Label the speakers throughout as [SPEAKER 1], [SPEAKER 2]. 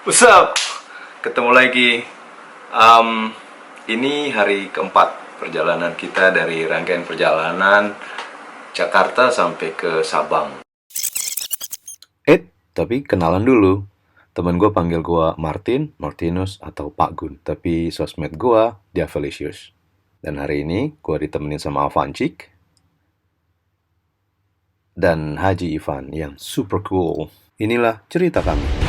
[SPEAKER 1] What's up? Ketemu lagi. Ini hari keempat perjalanan kita dari rangkaian perjalanan Jakarta sampai ke Sabang. Tapi kenalan dulu. Temen gue panggil gue Martin, Martinus, atau Pak Gun. Tapi sosmed gue Diavelicious. Dan hari ini gue ditemenin sama Avancik dan Haji Ivan yang super cool. Inilah cerita kami.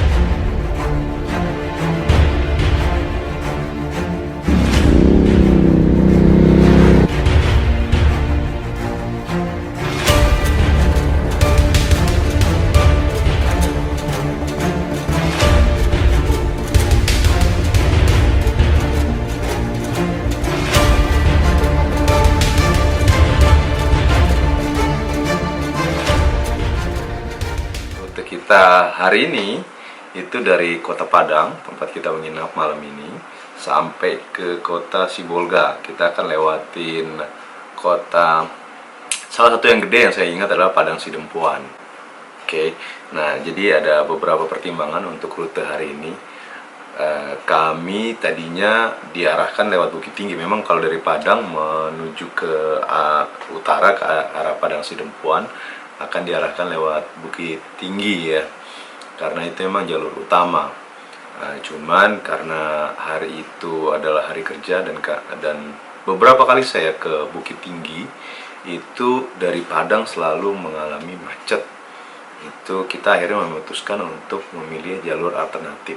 [SPEAKER 1] Kita hari ini itu dari kota Padang, tempat kita menginap malam ini, sampai ke kota Sibolga. Kita akan lewatin kota, salah satu yang gede yang saya ingat adalah Padang Sidempuan. Oke, nah jadi ada beberapa pertimbangan untuk rute hari ini. Kami tadinya diarahkan lewat Bukit Tinggi. Memang kalau dari Padang menuju ke utara ke arah Padang Sidempuan akan diarahkan lewat Bukit Tinggi ya, karena itu memang jalur utama. Cuman karena hari itu adalah hari kerja dan beberapa kali saya ke Bukit Tinggi itu dari Padang selalu mengalami macet. Itu kita akhirnya memutuskan untuk memilih jalur alternatif.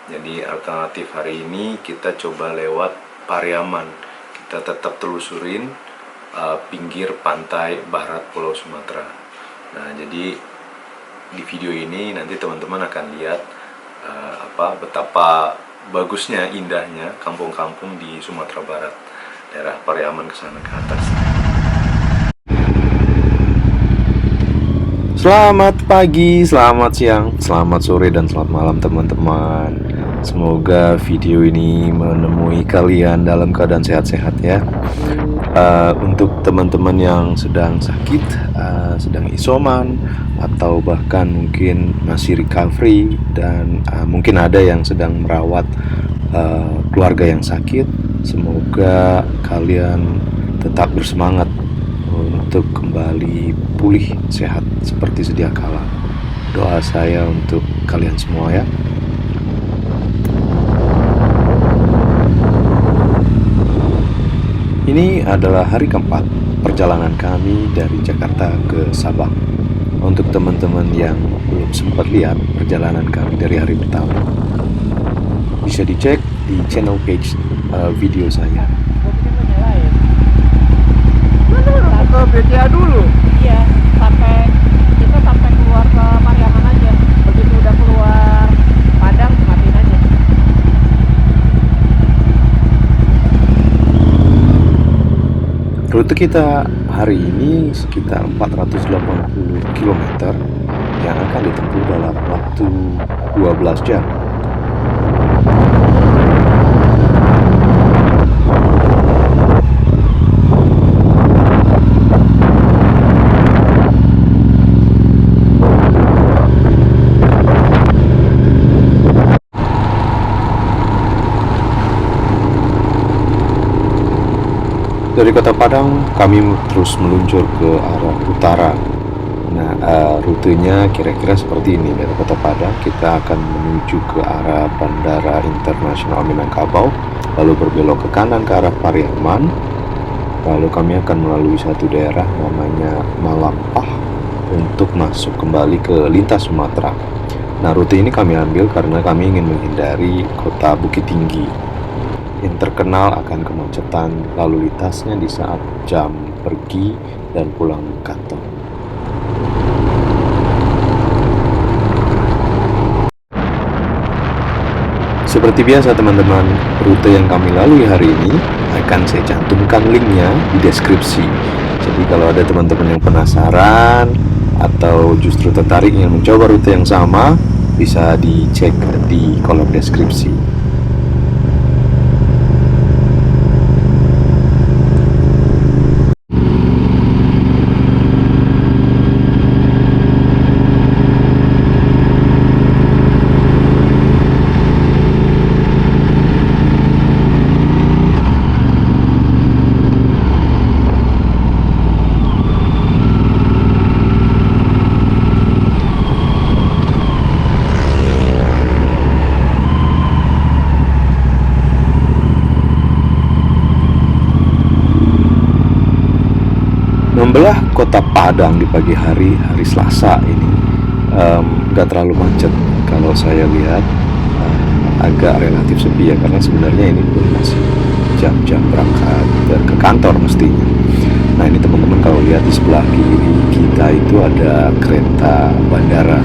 [SPEAKER 1] Jadi alternatif hari ini kita coba lewat Pariaman. Kita tetap telusurin pinggir pantai barat Pulau Sumatera. Nah, jadi di video ini nanti teman-teman akan lihat betapa bagusnya, indahnya kampung-kampung di Sumatera Barat, daerah Pariaman ke sana ke atas. Selamat pagi, selamat siang, selamat sore, dan selamat malam teman-teman. Semoga video ini menemui kalian dalam keadaan sehat-sehat ya. Untuk teman-teman yang sedang sakit, sedang isoman, atau bahkan mungkin masih recovery, dan mungkin ada yang sedang merawat keluarga yang sakit, semoga kalian tetap bersemangat untuk kembali pulih sehat seperti sedia kala. Doa saya untuk kalian semua ya. Ini adalah hari keempat perjalanan kami dari Jakarta ke Sabang. Untuk teman-teman yang belum sempat lihat perjalanan kami dari hari pertama, bisa dicek di channel page video saya.
[SPEAKER 2] Ke BCA dulu.
[SPEAKER 3] Iya, kita sampai keluar ke Pariaman aja. Begitu udah keluar Padang, matiin aja.
[SPEAKER 1] Rute kita hari ini sekitar 480 km yang akan ditempuh dalam waktu 12 jam. Dari kota Padang, kami terus meluncur ke arah utara. Nah, rutenya kira-kira seperti ini. Dari kota Padang, kita akan menuju ke arah Bandara Internasional Minangkabau, lalu berbelok ke kanan ke arah Pariaman. Lalu kami akan melalui satu daerah namanya Malampah untuk masuk kembali ke lintas Sumatera. Nah, rute ini kami ambil karena kami ingin menghindari kota Bukit Tinggi yang terkenal akan kemacetan lalu lintasnya di saat jam pergi dan pulang kantor. Seperti biasa teman-teman, rute yang kami lalui hari ini akan saya cantumkan linknya di deskripsi. Jadi kalau ada teman-teman yang penasaran atau justru tertarik ingin mencoba rute yang sama, bisa dicek di kolom deskripsi. Membelah kota Padang di pagi hari, hari Selasa ini nggak terlalu macet kalau saya lihat, agak relatif sepi ya, karena sebenarnya ini pun masih jam-jam berangkat ke kantor mestinya. Nah ini teman-teman, kalau lihat di sebelah kiri kita itu ada kereta bandara.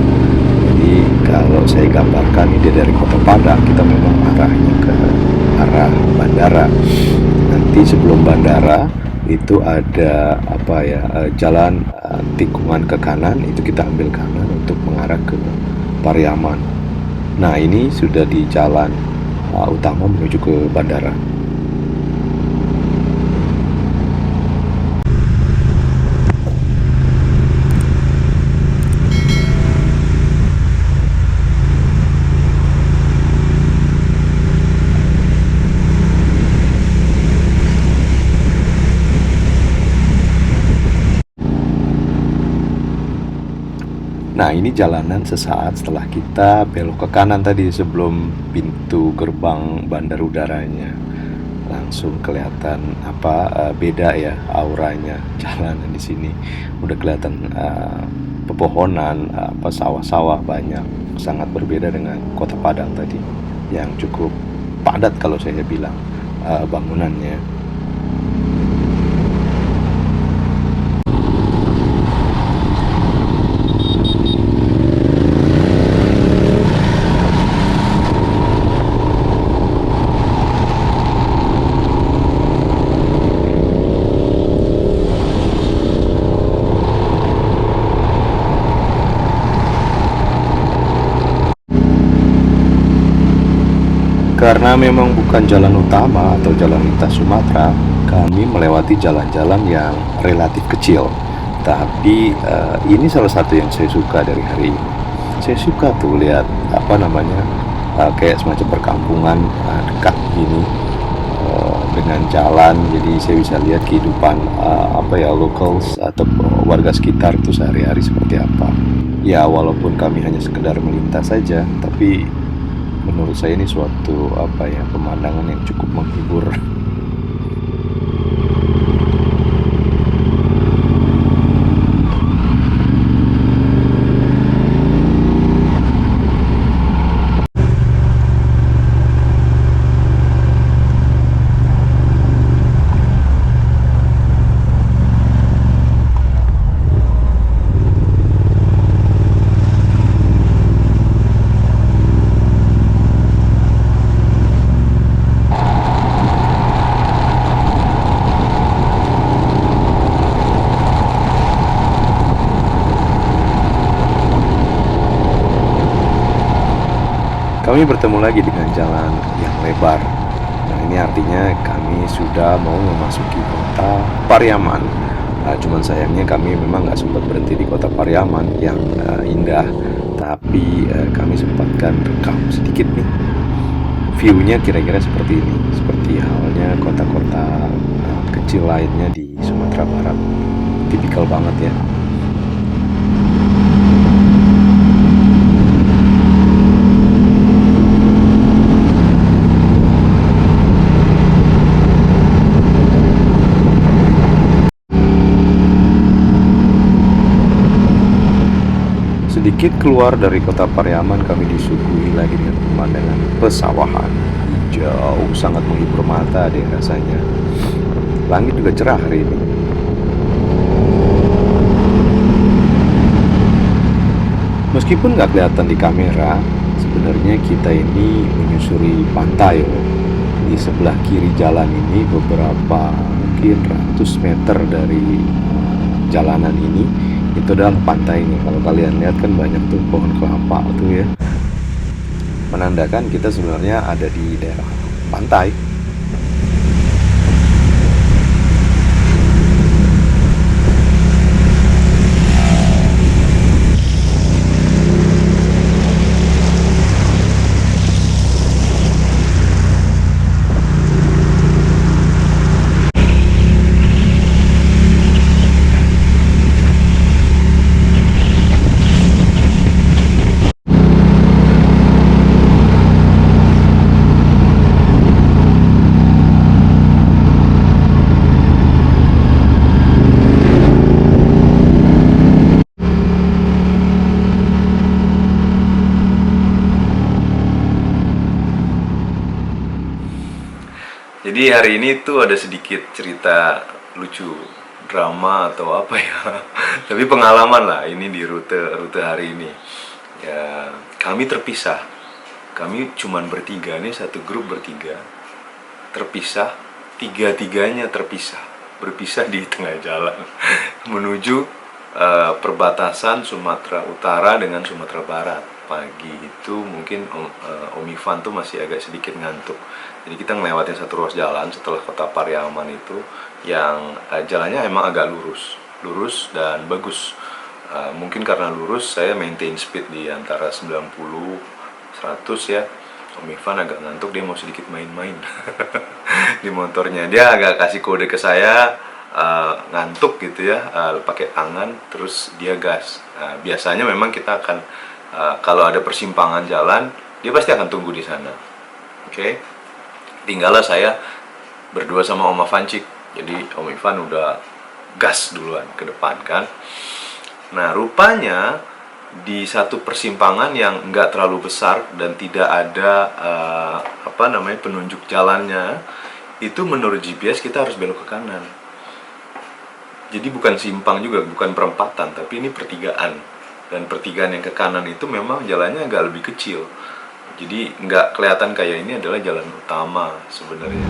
[SPEAKER 1] Jadi kalau saya gambarkan ini dia dari kota Padang, kita memang arahnya ke arah bandara. Nanti sebelum bandara itu ada jalan tikungan ke kanan, itu kita ambil kanan untuk mengarah ke Pariaman. Nah ini sudah di jalan utama menuju ke bandara. Nah ini jalanan sesaat setelah kita belok ke kanan tadi sebelum pintu gerbang bandar udaranya. Langsung kelihatan beda ya auranya jalanan di sini. Udah kelihatan pepohonan, sawah-sawah banyak. Sangat berbeda dengan kota Padang tadi yang cukup padat kalau saya bilang bangunannya. Karena memang bukan jalan utama atau jalan lintas Sumatera, kami melewati jalan-jalan yang relatif kecil. Tapi ini salah satu yang saya suka dari hari ini. Saya suka tuh lihat kayak semacam perkampungan dekat gini dengan jalan. Jadi saya bisa lihat kehidupan locals atau warga sekitar itu sehari-hari seperti apa. Ya walaupun kami hanya sekedar melintas saja, tapi menurut saya ini suatu pemandangan yang cukup menghibur. Kami bertemu lagi dengan jalan yang lebar. Nah ini artinya kami sudah mau memasuki kota Pariaman. Cuman sayangnya kami memang nggak sempat berhenti di kota Pariaman yang indah. Tapi kami sempatkan rekam sedikit nih. View-nya kira-kira seperti ini. Seperti halnya kota-kota kecil lainnya di Sumatera Barat. Tipikal banget ya. Sedikit keluar dari kota Pariaman, kami disuguhi lagi dengan pemandangan pesawahan hijau, sangat menghibur mata deh rasanya. Langit juga cerah hari ini. Meskipun nggak kelihatan di kamera, sebenarnya kita ini menyusuri pantai loh. Di sebelah kiri jalan ini beberapa mungkin ratus meter dari jalanan ini itu adalah pantainya. Kalau kalian lihat kan banyak tuh pohon kelapa tuh ya, menandakan kita sebenarnya ada di daerah pantai. Jadi hari ini tuh ada sedikit cerita lucu, drama atau apa ya. Tapi pengalaman lah ini di rute hari ini. Ya, kami terpisah. Kami cuman bertiga nih, satu grup bertiga. Terpisah, tiga-tiganya terpisah. Berpisah di tengah jalan menuju perbatasan Sumatera Utara dengan Sumatera Barat. Pagi itu mungkin Om Ivan tuh masih agak sedikit ngantuk. Jadi kita ngelewatin satu ruas jalan setelah kota Pariaman itu yang jalannya emang agak lurus dan bagus. Mungkin karena lurus saya maintain speed di antara 90 100 ya. Om Ivan agak ngantuk, dia mau sedikit main-main di motornya. Dia agak kasih kode ke saya, ngantuk gitu ya, pakai tangan, terus dia gas. Biasanya memang kita akan kalau ada persimpangan jalan, dia pasti akan tunggu di sana. Oke. Tinggallah saya berdua sama Om Avancik. Jadi Om Ivan udah gas duluan ke depan kan. Nah, rupanya di satu persimpangan yang nggak terlalu besar dan tidak ada penunjuk jalannya, itu menurut GPS kita harus belok ke kanan. Jadi bukan simpang juga, bukan perempatan, tapi ini pertigaan. Dan pertigaan yang ke kanan itu memang jalannya agak lebih kecil. Jadi nggak kelihatan kayak ini adalah jalan utama sebenarnya.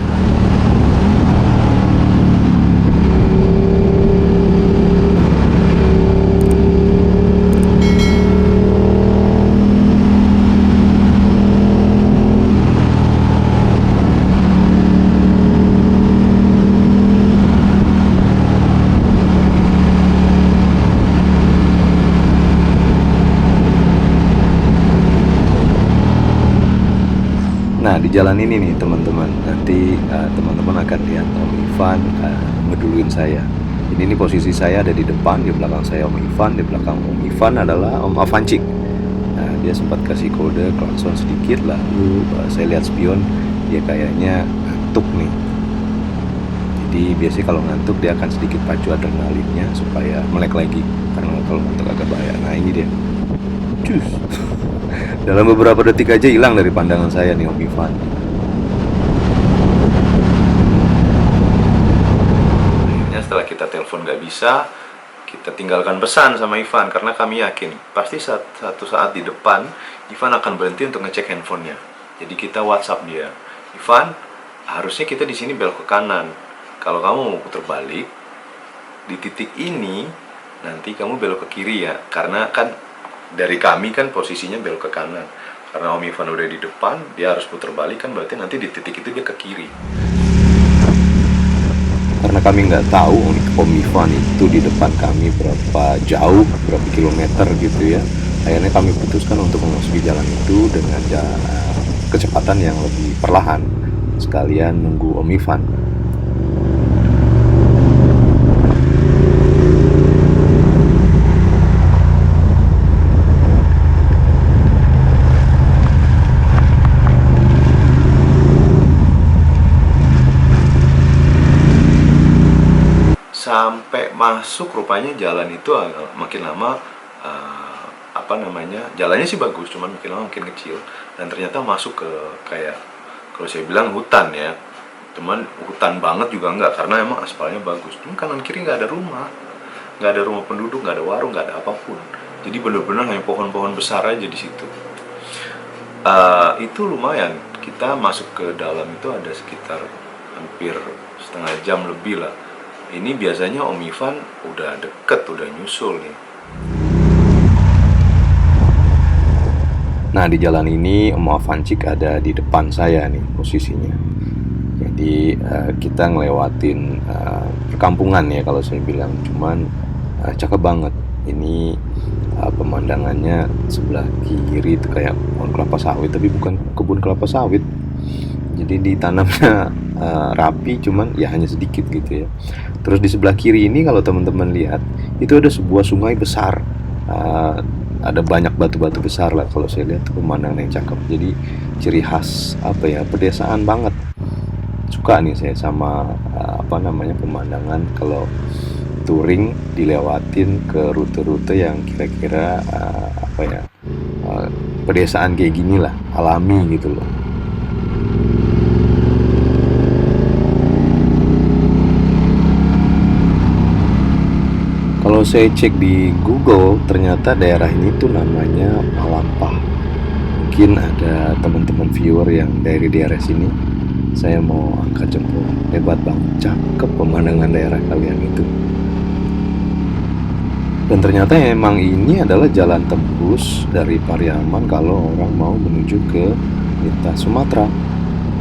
[SPEAKER 1] Nah, di jalan ini nih teman-teman, nanti teman-teman akan lihat Om Ivan ngeduluin saya. Ini posisi saya ada di depan, di belakang saya Om Ivan, di belakang Om Ivan adalah Om Avancik. Nah, dia sempat kasih kode klakson sedikit, lalu saya lihat spion, dia kayaknya ngantuk nih. Jadi biasanya kalau ngantuk dia akan sedikit pacu adrenalinnya supaya melek lagi, karena kalau ngantuk agak bahaya. Nah, ini dia. Cus. Dalam beberapa detik aja hilang dari pandangan saya nih Om Ivan. Akhirnya setelah kita telepon gak bisa, kita tinggalkan pesan sama Ivan karena kami yakin pasti satu saat di depan Ivan akan berhenti untuk ngecek handphonenya. Jadi kita WhatsApp dia, Ivan, harusnya kita di sini belok ke kanan. Kalau kamu mau putar balik di titik ini, nanti kamu belok ke kiri ya, karena kan dari kami kan posisinya belok ke kanan. Karena Om Ivan udah di depan, dia harus putar balik kan, berarti nanti di titik itu dia ke kiri. Karena kami nggak tahu Om Ivan itu di depan kami berapa jauh, berapa kilometer gitu ya. Akhirnya kami putuskan untuk memasuki jalan itu dengan kecepatan yang lebih perlahan, sekalian nunggu Om Ivan. Sampai masuk rupanya jalan itu makin lama jalannya sih bagus, cuman makin lama makin kecil, dan ternyata masuk ke kayak kalau saya bilang hutan ya, cuman hutan banget juga enggak karena emang aspalnya bagus. Cuman kanan kiri nggak ada rumah penduduk, nggak ada warung, nggak ada apapun. Jadi benar-benar hanya pohon-pohon besar aja di situ. Itu lumayan, kita masuk ke dalam itu ada sekitar hampir setengah jam lebih lah. Ini biasanya Om Ivan udah deket, udah nyusul nih. Nah, di jalan ini Om Avancik ada di depan saya nih posisinya. Jadi kita ngelewatin perkampungan ya kalau saya bilang, cuman cakep banget. Ini pemandangannya sebelah kiri itu kayak pohon kelapa sawit, tapi bukan kebun kelapa sawit. Jadi ditanamnya rapi, cuman ya hanya sedikit gitu ya. Terus di sebelah kiri ini kalau teman-teman lihat, itu ada sebuah sungai besar. Ada banyak batu-batu besar lah kalau saya lihat, pemandangan yang cakep. Jadi ciri khas pedesaan banget. Suka nih saya sama pemandangan kalau touring dilewatin ke rute-rute yang kira-kira pedesaan kayak gini lah, alami gitu loh. Kalau saya cek di Google, ternyata daerah ini tuh namanya Malampah. Mungkin ada teman-teman viewer yang dari daerah sini. Saya mau angkat jempol. Hebat banget, cakep pemandangan daerah kalian itu. Dan ternyata emang ini adalah jalan tembus dari Pariaman kalau orang mau menuju ke lintas Sumatera.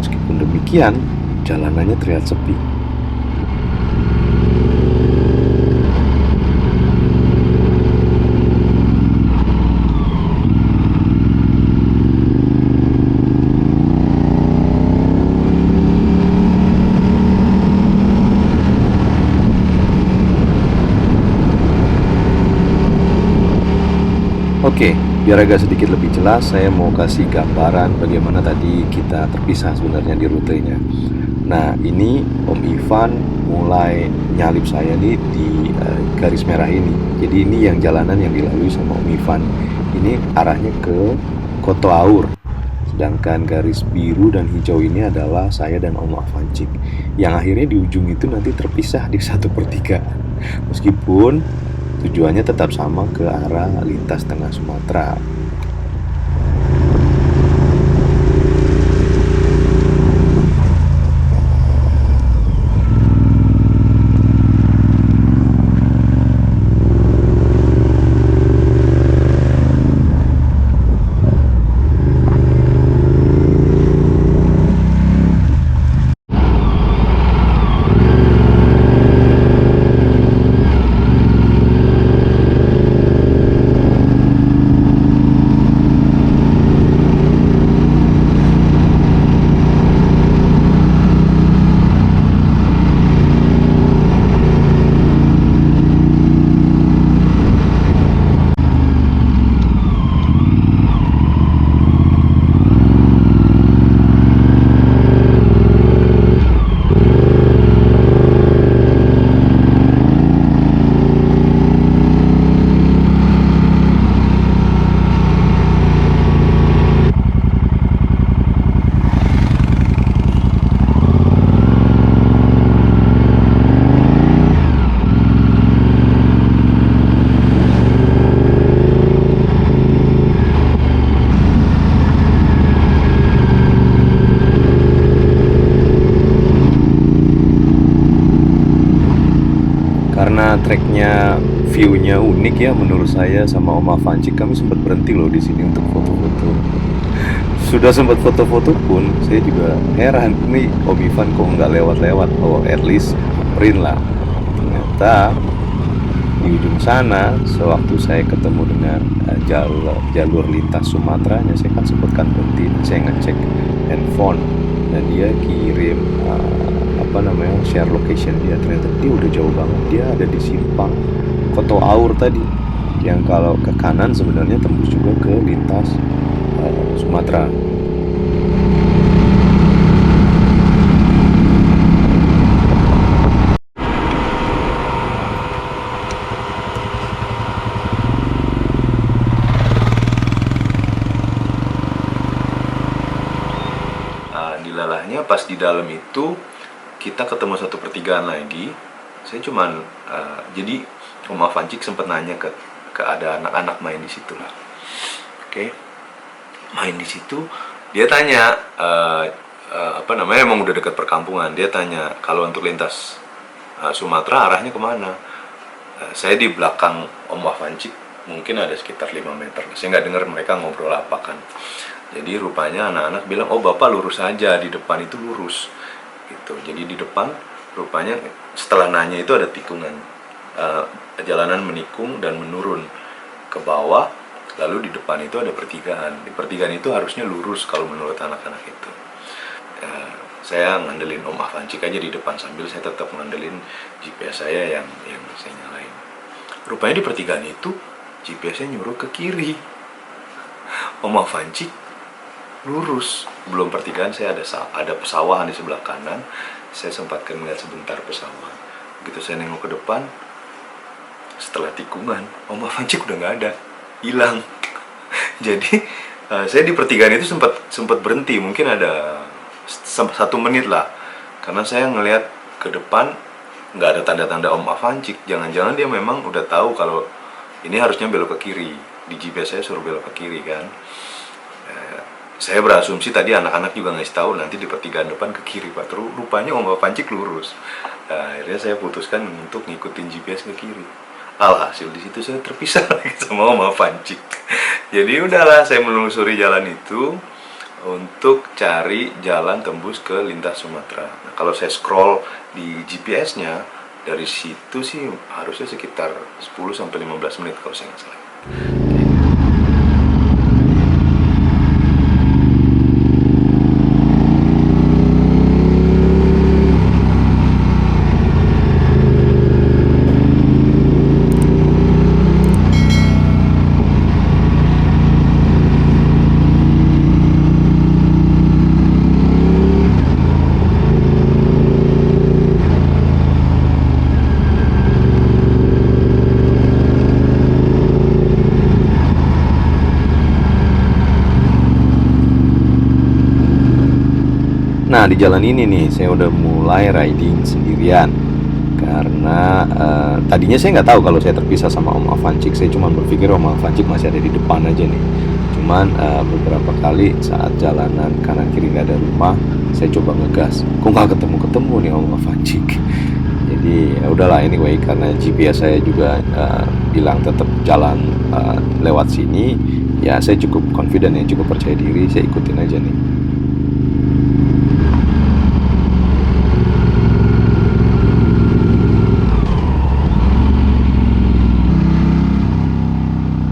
[SPEAKER 1] Meskipun demikian, jalanannya terlihat sepi. Oke, biar agak sedikit lebih jelas, saya mau kasih gambaran bagaimana tadi kita terpisah sebenarnya di rutenya. Nah, ini Om Ivan mulai nyalip saya nih di garis merah ini. Jadi ini yang jalanan yang dilalui sama Om Ivan. Ini arahnya ke Koto Aur. Sedangkan garis biru dan hijau ini adalah saya dan Om Avancik. Yang akhirnya di ujung itu nanti terpisah di 1/3. Meskipun tujuannya tetap sama ke arah lintas tengah Sumatera. Karena treknya view-nya unik ya menurut saya sama Om Avancik, kami sempat berhenti loh di sini untuk foto-foto. Sudah sempat foto-foto pun saya juga heran, ini Om Ivan kok nggak lewat-lewat, oh at least print lah. Ternyata di ujung sana sewaktu saya ketemu dengan jalur lintas Sumateranya, saya kan sempatkan berhenti, saya ngecek handphone dan dia kirim share location dia. Ternyata dia udah jauh banget, dia ada di simpang Koto Aur tadi, yang kalau ke kanan sebenarnya tembus juga ke lintas Sumatera. Dilalahnya pas di dalam itu kita ketemu satu pertigaan lagi. Saya cuman jadi Om Avancik sempat nanya ke ada anak-anak main di situ lah. Oke. Main di situ, dia tanya emang udah dekat perkampungan. Dia tanya kalau untuk lintas Sumatera arahnya kemana. Saya di belakang Om Avancik mungkin ada sekitar 5 meter. Saya nggak dengar mereka ngobrol apa kan. Jadi rupanya anak-anak bilang, oh bapak lurus aja, di depan itu lurus gitu. Jadi di depan rupanya setelah nanya itu ada tikungan, jalanan menikung dan menurun ke bawah. Lalu di depan itu ada pertigaan. Di pertigaan itu harusnya lurus kalau menurut anak-anak itu. Saya ngandelin Om Avancik aja di depan sambil saya tetap ngandelin GPS saya yang saya nyalain. Rupanya di pertigaan itu GPS-nya nyuruh ke kiri. Om Avancik lurus. Belum pertigaan, saya ada pesawahan di sebelah kanan. Saya sempatkan melihat sebentar pesawahan. Begitu saya nengok ke depan, setelah tikungan Om Avancik udah nggak ada, hilang. Jadi saya di pertigaan itu sempat berhenti, mungkin ada 1 menit lah, karena saya ngelihat ke depan nggak ada tanda-tanda Om Avancik. Jangan-jangan dia memang udah tahu kalau ini harusnya belok ke kiri. Di GPS saya suruh belok ke kiri kan. Saya berasumsi tadi anak-anak juga ngasih tahu nanti di pertigaan depan ke kiri Pak. Terus rupanya Om Avancik lurus. Nah, akhirnya saya putuskan untuk ngikutin GPS ke kiri. Alhasil di situ saya terpisah lagi sama Om Avancik. Jadi udahlah saya menelusuri jalan itu untuk cari jalan tembus ke lintas Sumatera. Nah, kalau saya scroll di GPS-nya dari situ sih harusnya sekitar 10-15 menit kalau saya nggak salah. Nah, di jalan ini nih saya udah mulai riding sendirian karena tadinya saya nggak tahu kalau saya terpisah sama Om Avancik. Saya cuma berpikir Om Avancik masih ada di depan aja nih. Cuman beberapa kali saat jalanan kanan kiri nggak ada rumah, saya coba ngegas. Kok nggak ketemu nih Om Avancik. Jadi ya udahlah, anyway, karena GPS saya juga bilang tetap jalan lewat sini, ya saya cukup confident ya, cukup percaya diri, saya ikutin aja nih.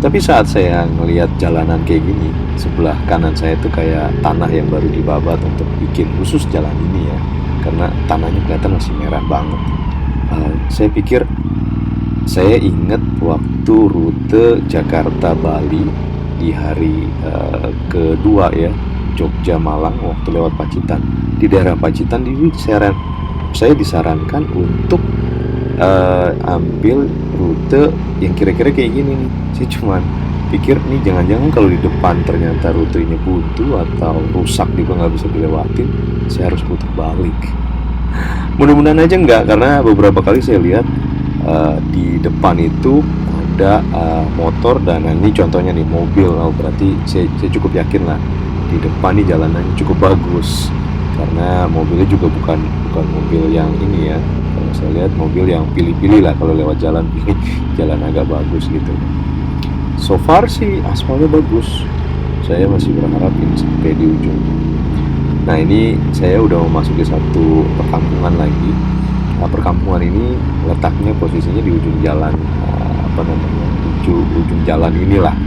[SPEAKER 1] Tapi saat saya ngelihat jalanan kayak gini, sebelah kanan saya tuh kayak tanah yang baru dibabat untuk bikin khusus jalan ini ya, karena tanahnya kelihatan masih merah banget. Saya pikir, saya ingat waktu rute Jakarta-Bali di hari kedua ya, Jogja-Malang, waktu lewat Pacitan. Di daerah Pacitan saya disarankan untuk ambil rute yang kira-kira kayak gini nih. Saya cuma pikir nih jangan-jangan kalau di depan ternyata rutenya buntu atau rusak juga nggak bisa dilewatin, saya harus putar balik. Mudah-mudahan aja enggak, karena beberapa kali saya lihat di depan itu ada motor dan ini contohnya nih mobil. Berarti saya cukup yakin lah di depan nih jalanannya cukup bagus, karena mobilnya juga bukan mobil yang ini ya. Kalau saya lihat mobil yang pilih-pilih lah kalau lewat jalan ini, jalan agak bagus gitu. So far sih aspalnya bagus. Saya masih berharap ini sampai di ujung. Nah, ini saya udah memasuki satu perkampungan lagi. Nah, perkampungan ini letaknya posisinya di ujung jalan ujung jalan inilah.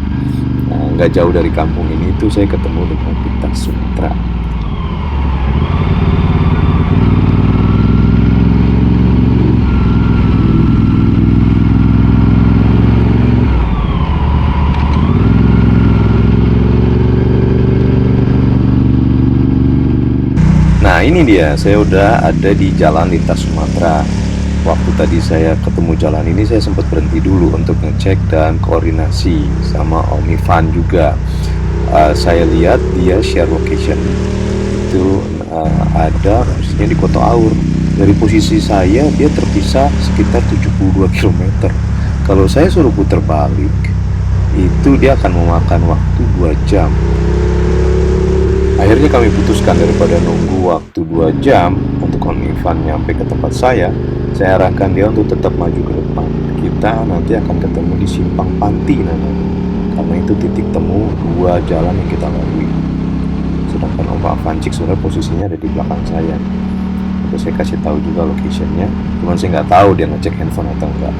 [SPEAKER 1] Nah, nggak jauh dari kampung ini tuh saya ketemu dengan lintas Sumatera. Nah, ini dia, saya udah ada di jalan lintas Sumatera. Waktu tadi saya ketemu jalan ini, saya sempat berhenti dulu untuk ngecek dan koordinasi sama Om Ivan juga. Saya lihat dia share location itu ada posisinya di Kota Aur. Dari posisi saya, dia terpisah sekitar 72 km. Kalau saya suruh putar balik, itu dia akan memakan waktu 2 jam. Akhirnya kami putuskan daripada nunggu waktu 2 jam untuk Om Ivan nyampe ke tempat saya arahkan dia untuk tetap maju ke depan. Kita nanti akan ketemu di Simpang Panti namanya, karena itu titik temu 2 jalan yang kita lalui. Sedangkan Om Avancik sebenarnya posisinya ada di belakang saya. Terus saya kasih tahu juga locationnya, cuman saya nggak tahu dia ngecek handphone atau enggak.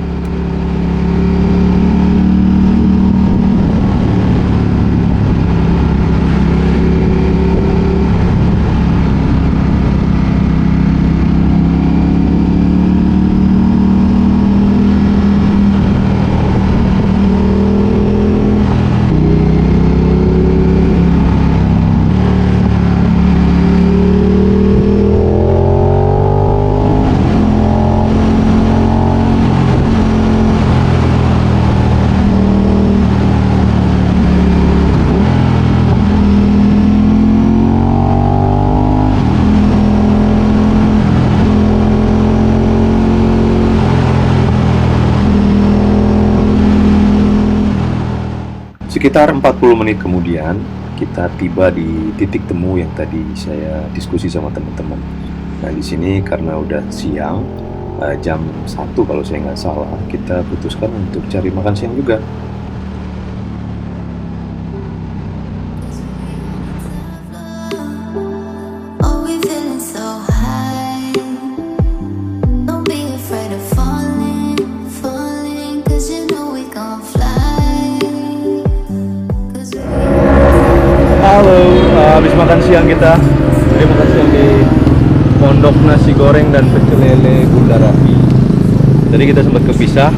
[SPEAKER 1] Sekitar 40 menit kemudian, kita tiba di titik temu yang tadi saya diskusi sama teman-teman. Nah, di sini karena udah siang, jam 1 kalau saya nggak salah, kita putuskan untuk cari makan siang juga.
[SPEAKER 4] Oh, we feeling so high. Don't be afraid of falling, falling, 'cause you know we gon' fly. 'Cause we
[SPEAKER 2] Halo, habis makan siang kita. Jadi makan siang di Pondok Nasi Goreng dan Pecel Lele Bunda Rafi. Jadi kita sempat kepisah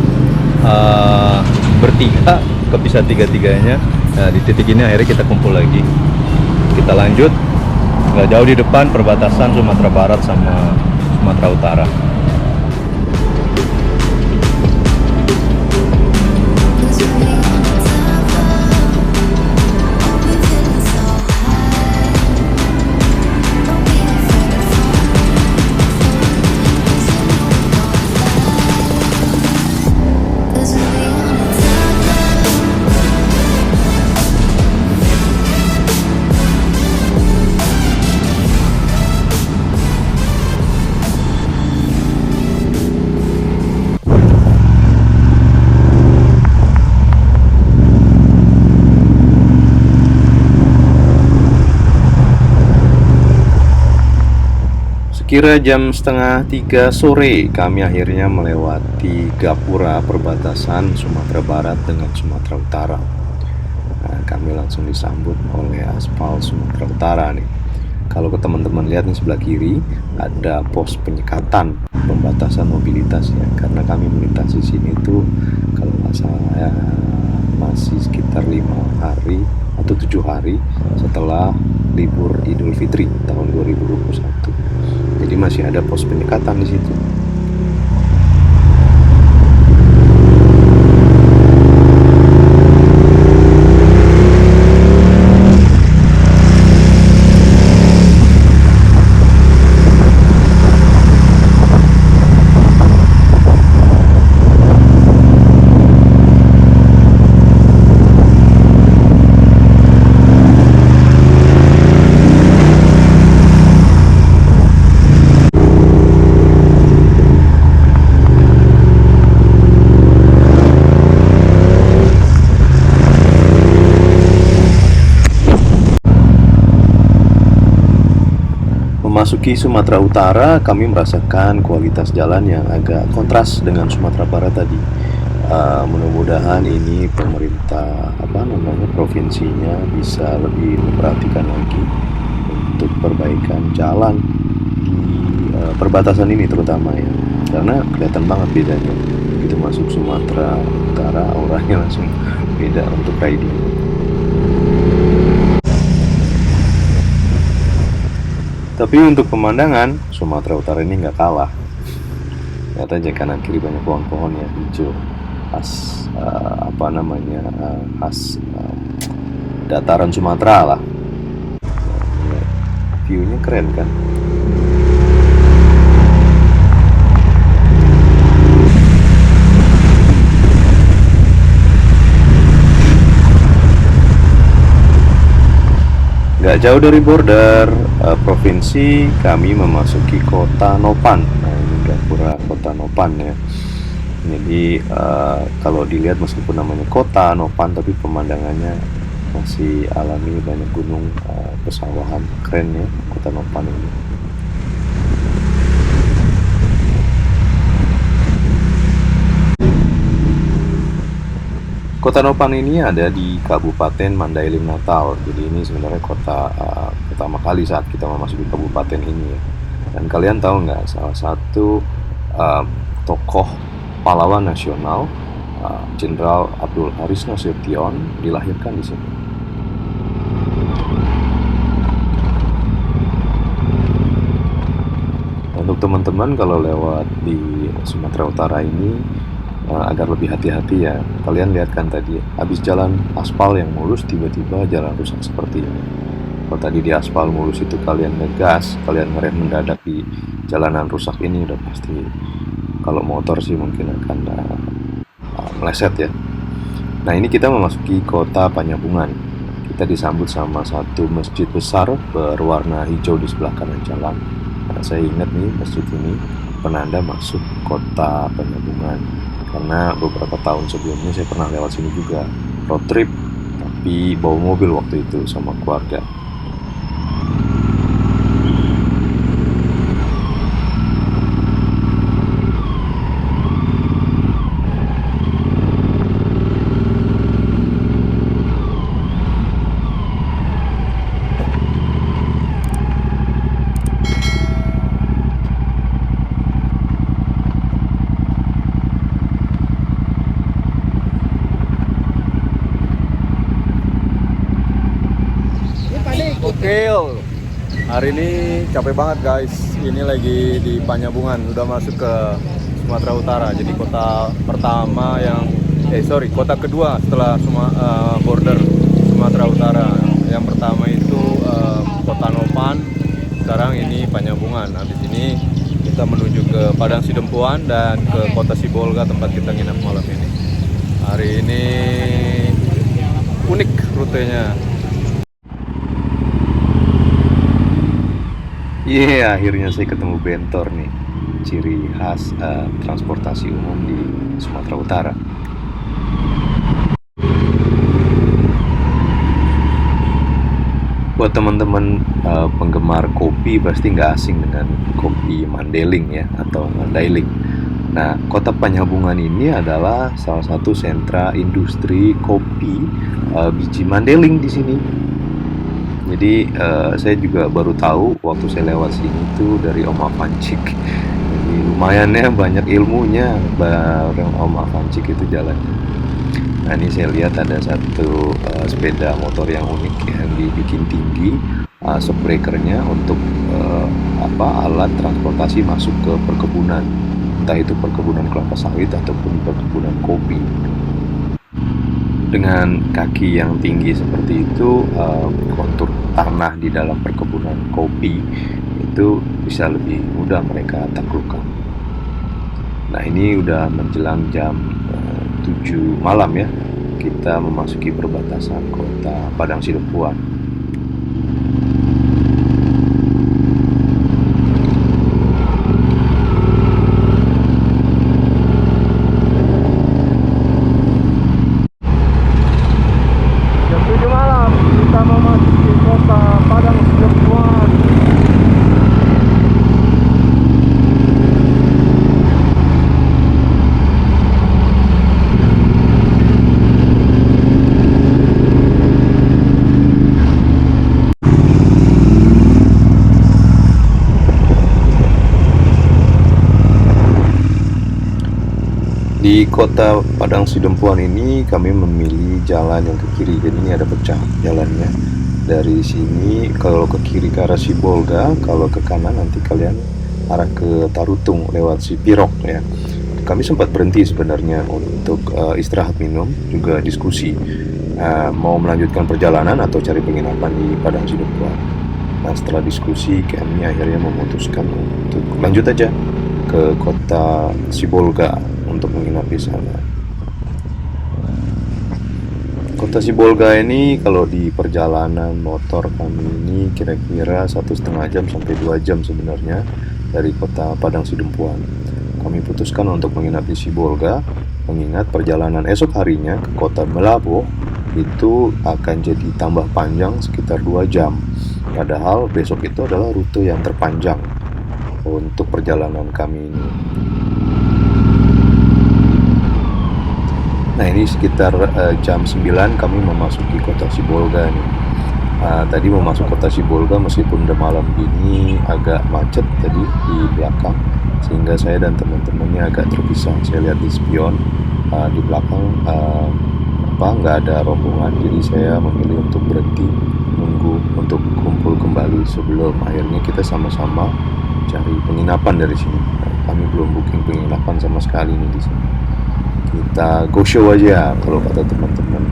[SPEAKER 2] bertiga, kepisah tiga-tiganya. Nah, di titik ini akhirnya kita kumpul lagi. Kita lanjut, nggak jauh di depan perbatasan Sumatera Barat sama Sumatera Utara.
[SPEAKER 1] Kira jam 2:30 sore, kami akhirnya melewati gapura perbatasan Sumatera Barat dengan Sumatera Utara. Nah, kami langsung disambut oleh aspal Sumatera Utara nih. Kalau ke teman-teman lihat nih sebelah kiri, ada pos penyekatan pembatasan mobilitas ya. Karena kami melintasi sini tuh kalau nggak salah ya, masih sekitar 5 hari atau 7 hari setelah libur Idul Fitri tahun 2021. Jadi masih ada pos penyekatan di situ. Memasuki Sumatera Utara, kami merasakan kualitas jalan yang agak kontras dengan Sumatera Barat tadi. Mudah-mudahan ini pemerintah provinsinya bisa lebih memperhatikan lagi untuk perbaikan jalan di perbatasan ini terutama ya, karena kelihatan banget bedanya. Begitu masuk Sumatera Utara, auranya langsung beda untuk riding. Tapi untuk pemandangan, Sumatera Utara ini nggak kalah. Lihat aja kanan kiri banyak pohon-pohon yang hijau, khas khas dataran Sumatera lah. View-nya keren kan? Gak jauh dari border provinsi, kami memasuki kota Nopan. Nah, ini gapura kota Nopan ya. Jadi kalau dilihat meskipun namanya kota Nopan, tapi pemandangannya masih alami, banyak gunung, pesawahan, keren ya kota Nopan ini. Kota Nopan ini ada di Kabupaten Mandailing Natal. Jadi ini sebenarnya kota pertama kali saat kita memasuki kabupaten ini ya. Dan kalian tahu nggak, salah satu tokoh pahlawan nasional, Jenderal Abdul Haris Nasution, dilahirkan di sini. Untuk teman-teman kalau lewat di Sumatera Utara ini, agar lebih hati-hati ya. Kalian lihat kan tadi, habis jalan aspal yang mulus, tiba-tiba jalan rusak seperti ini. Kalau tadi di aspal mulus itu kalian ngegas, kalian ngerem mendadak di jalanan rusak ini, udah pasti kalau motor sih mungkin akan meleset ya.
[SPEAKER 2] Nah, ini kita memasuki kota Panjabungan. Kita disambut sama satu masjid besar berwarna hijau di sebelah kanan jalan. Nah, saya ingat nih masjid ini penanda masuk kota Panjabungan. Karena beberapa tahun sebelumnya saya pernah lewat sini juga road trip, tapi bawa mobil waktu itu sama keluarga. Gokil. Hari ini capek banget guys. Ini lagi di Panjabungan, udah masuk ke Sumatera Utara. Jadi kota pertama kota kedua setelah border Sumatera Utara. Yang pertama itu Kota Nopan. Sekarang ini Panjabungan. Habis ini kita menuju ke Padang Sidempuan dan ke Kota Sibolga tempat kita nginap malam ini. Hari ini unik rutenya. Akhirnya saya ketemu Bentor nih, ciri khas transportasi umum di Sumatera Utara. Buat teman-teman penggemar kopi pasti nggak asing dengan kopi Mandailing ya, atau Mandailing. Nah, kota Panjabungan ini adalah salah satu sentra industri kopi biji Mandailing di sini. Jadi saya juga baru tahu waktu saya lewat sini tuh dari Om Avancik. Jadi lumayan ya, banyak ilmunya bareng Om Avancik itu jalannya. Nah, ini saya lihat ada satu sepeda motor yang unik yang dibikin tinggi, shockbreakernya untuk alat transportasi masuk ke perkebunan, entah itu perkebunan kelapa sawit ataupun perkebunan kopi. Dengan kaki yang tinggi seperti itu, kontur tanah di dalam perkebunan kopi itu bisa lebih mudah mereka taklukkan. Nah, ini udah menjelang jam 7 malam ya. Kita memasuki perbatasan kota Padang Sidempuan. Di kota Padang Sidempuan ini kami memilih jalan yang ke kiri, jadi ini ada pecah jalannya. Dari sini kalau ke kiri ke arah Sibolga, kalau ke kanan nanti kalian arah ke Tarutung lewat Sipirok ya. Kami sempat berhenti sebenarnya untuk istirahat minum, juga diskusi mau melanjutkan perjalanan atau cari penginapan di Padang Sidempuan. Nah, setelah diskusi kami akhirnya memutuskan untuk lanjut aja ke kota Sibolga untuk menginap di sana. Kota Sibolga ini kalau di perjalanan motor kami ini kira-kira 1,5 jam sampai 2 jam sebenarnya dari kota Padang Sidempuan. Kami putuskan untuk menginap di Sibolga, mengingat perjalanan esok harinya ke kota Melabo itu akan jadi tambah panjang sekitar 2 jam. Padahal besok itu adalah rute yang terpanjang untuk perjalanan kami ini. Nah, ini sekitar jam 9 kami memasuki kota Sibolga nih. Tadi mau masuk kota Sibolga meskipun udah malam gini agak macet tadi di belakang, sehingga saya dan teman-temannya agak terpisah. Saya lihat di spion di belakang nggak ada rombongan, jadi saya memilih untuk berhenti nunggu untuk kumpul kembali sebelum akhirnya kita sama-sama cari penginapan dari sini. Kami belum booking penginapan sama sekali nih di sini. Kita go show aja kalau kata teman-teman.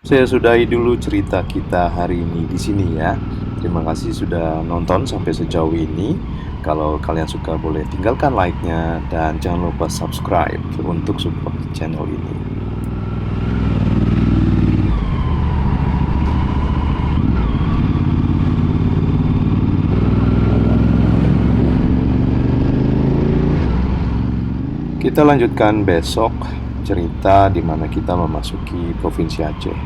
[SPEAKER 2] Saya sudahi dulu cerita kita hari ini di sini ya. Terima kasih sudah nonton sampai sejauh ini. Kalau kalian suka boleh tinggalkan like-nya dan jangan lupa subscribe untuk support channel ini. Kita lanjutkan besok cerita di mana kita memasuki Provinsi Aceh.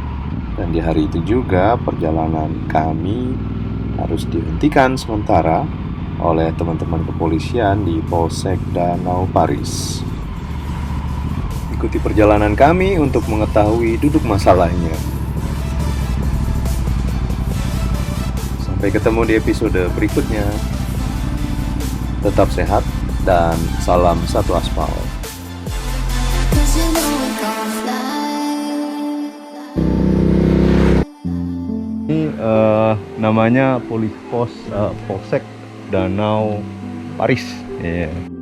[SPEAKER 2] Dan di hari itu juga perjalanan kami harus dihentikan sementara oleh teman-teman kepolisian di Polsek Danau Paris. Ikuti perjalanan kami untuk mengetahui duduk masalahnya. Sampai ketemu di episode berikutnya. Tetap sehat dan salam satu aspal.
[SPEAKER 4] 'Cause you know we gon' fly.
[SPEAKER 2] Ini namanya Polsek Danau Paris. Yeah.